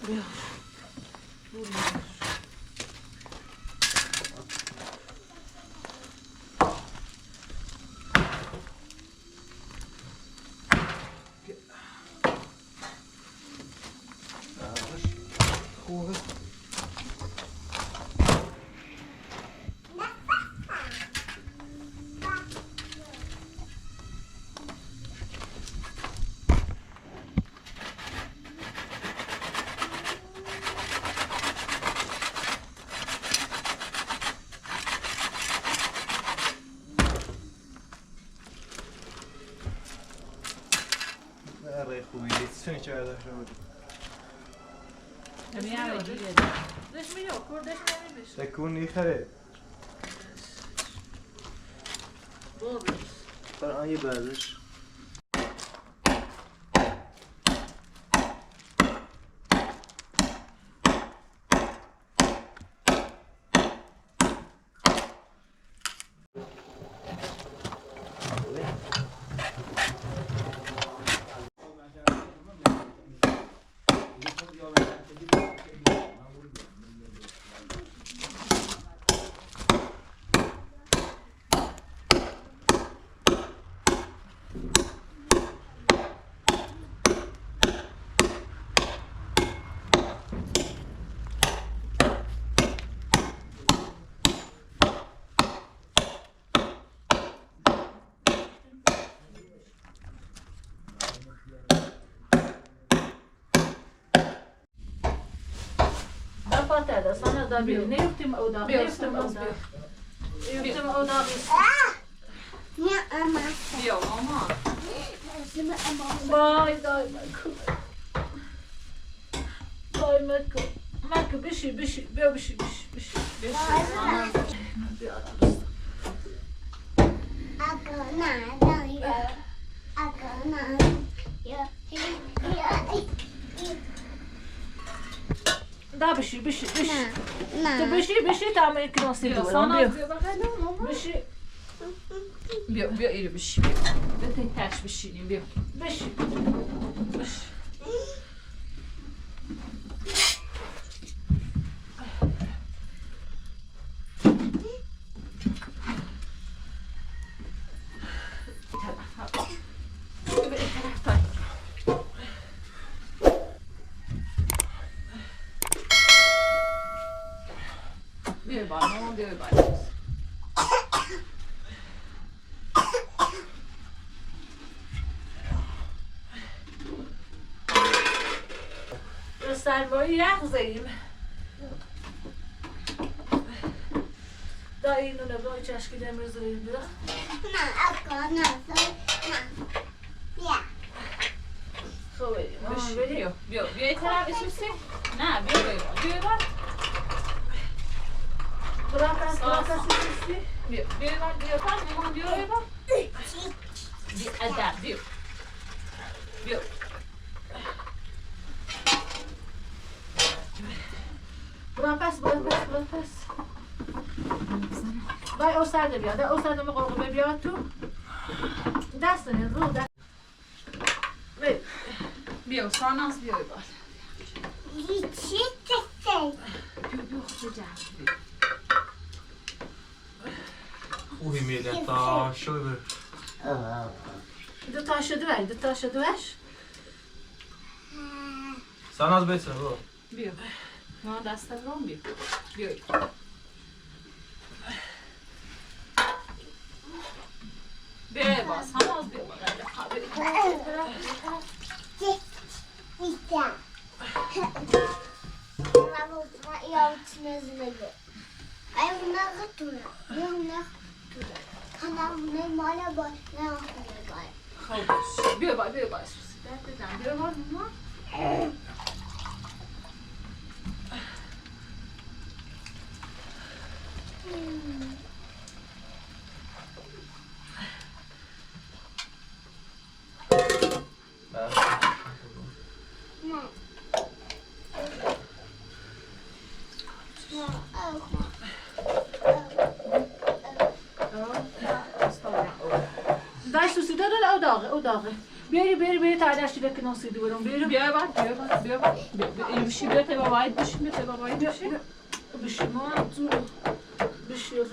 بیا خوبه برای خوبی لیتسونی چه برداشت بود نمیاره دیگه دش میره کردش نمیشه تکون نیخره برای یه برداشت ده سنة ده بيو نيفتم أو ده نيفتم أو ده نيفتم أو ده يا أما بيو ماما أما باي داي ماكو باي ماكو ماكو بشي بشي بيو بشي بشي بشي بشي أنا بيو ده بشي بشي بشي بشي بشي تعمل كناسي بيو دول سانا بيو بيو بخير بشي بيو بيو إيري بشي بيو بتنتاش بشيني بيو بشي بشي بيو باي ماما بيو باي سرمایه یخ زدیم دا اینو نبای چشکی دمر زدیم بیا خوبه بشي بریم بيو بيو بيو ترى بشوفي نا بيو بيو بيو باي براکس براکس چیستی بيو بيو باي بيو باي ماما بيو باي بيو أدا بيو بيو براکس براکس براکس دای او سرده بیا دای او سرده مقاقبه بیا تو دست نه رو دست بیا بيو سانا بيو باي بيو بيو خذ جاي خوبی میله تا شوی بر دو تا شده ولی دو تا شده وش ساناز بیتره برو بيو ما دست برام بيو بيو بيو باي سانا بيو خوبش بيو باي بيو باي بيو باي ماما دای سوسی داره او داغه بری تعداشی لکه نصیدی برم بیرم. بیا این بشی بیا تا بابایت بشی. بشی ما تو بشی رو.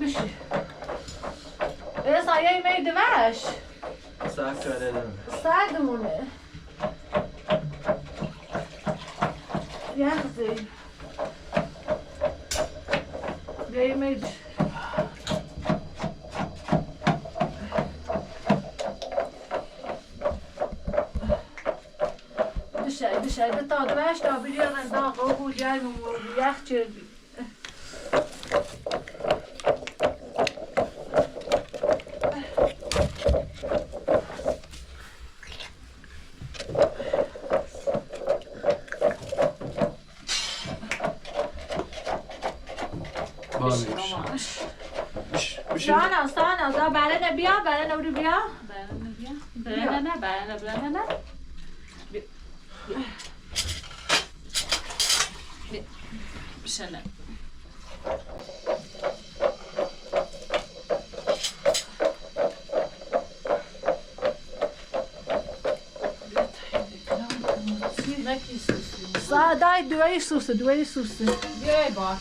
بشی. Ehsan yemeği de ver. Sağ köledim. Sardım onu. Yaktı. Yemeği de. Dışarıda tadı ver işte biliyorsun daha koku gelmiyor yak çırpı. Sana da berene bia berene bia. Berene. Bir şeyler. Daj dve suse. Gör bak.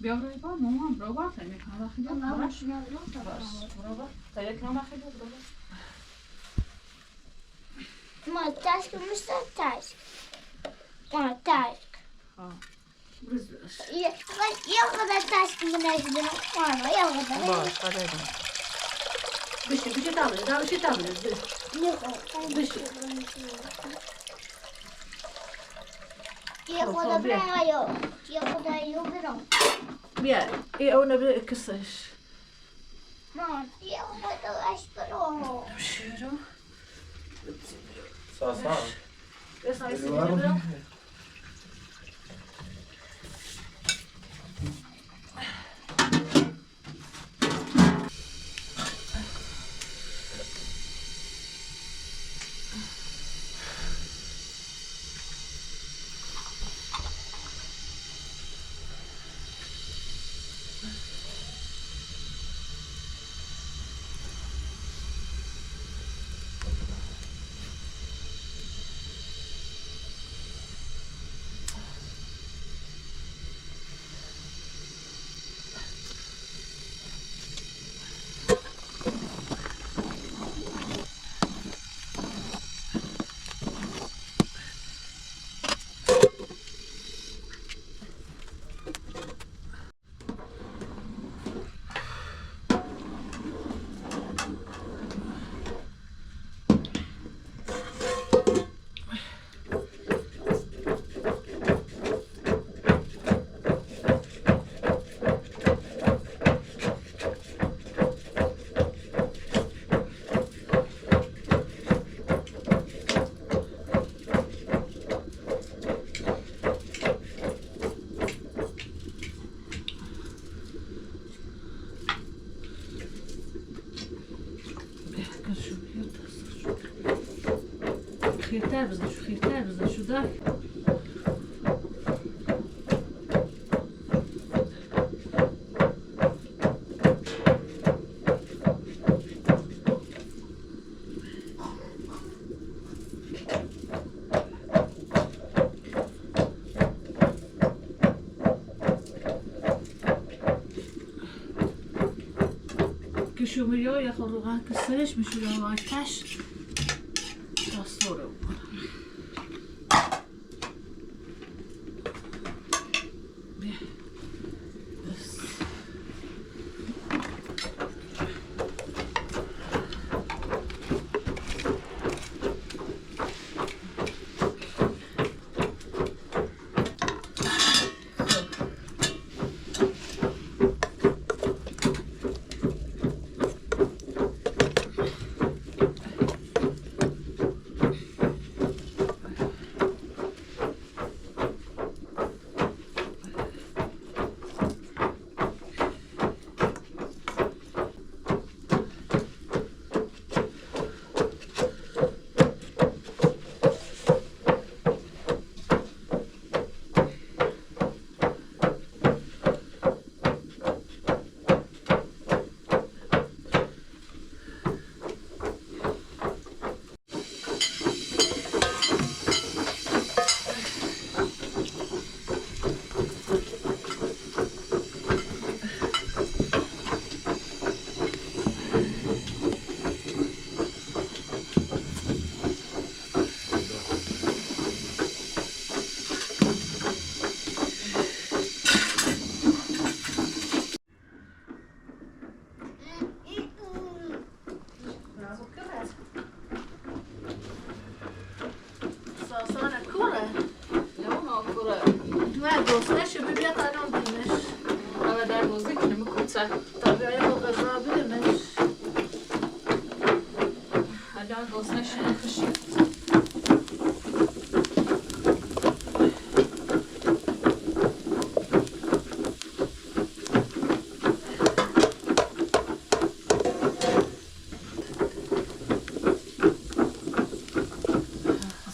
بیا برای با مامان برو با تا میکنم وقتی برو تا یکم وقتی برو ما تاشک میشه تاشک. ما تاشک. یه خدا تاشک می‌نشینم. مامان یه خدا. باش خدا. بشه تابله. یه خدا. بشه. یه خدا برام. یه خدا برام. بیا اونو بکشش. مامان یه خدا برام. شروع. Sağ. Ehsan istediğini خیرتر بزن شده. شومری ها یه خود روغن که سرش میشوره و آتش دستوره بکنه.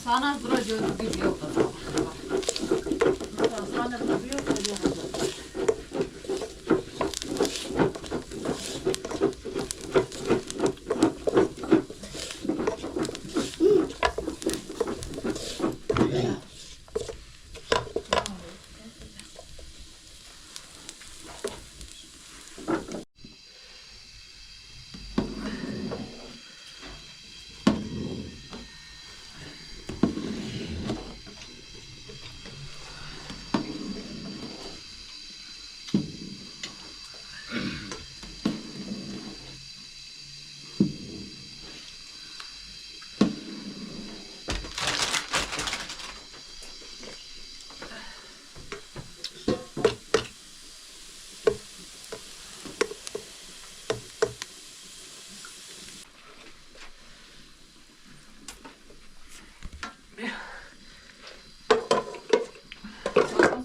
Sana duracağız gibi yok. Sana duruyor da Ben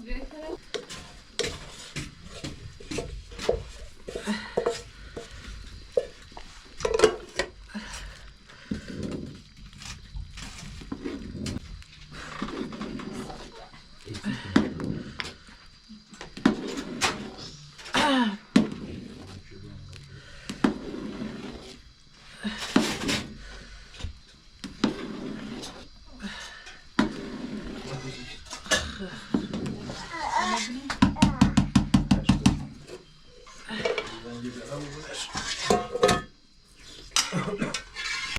gibi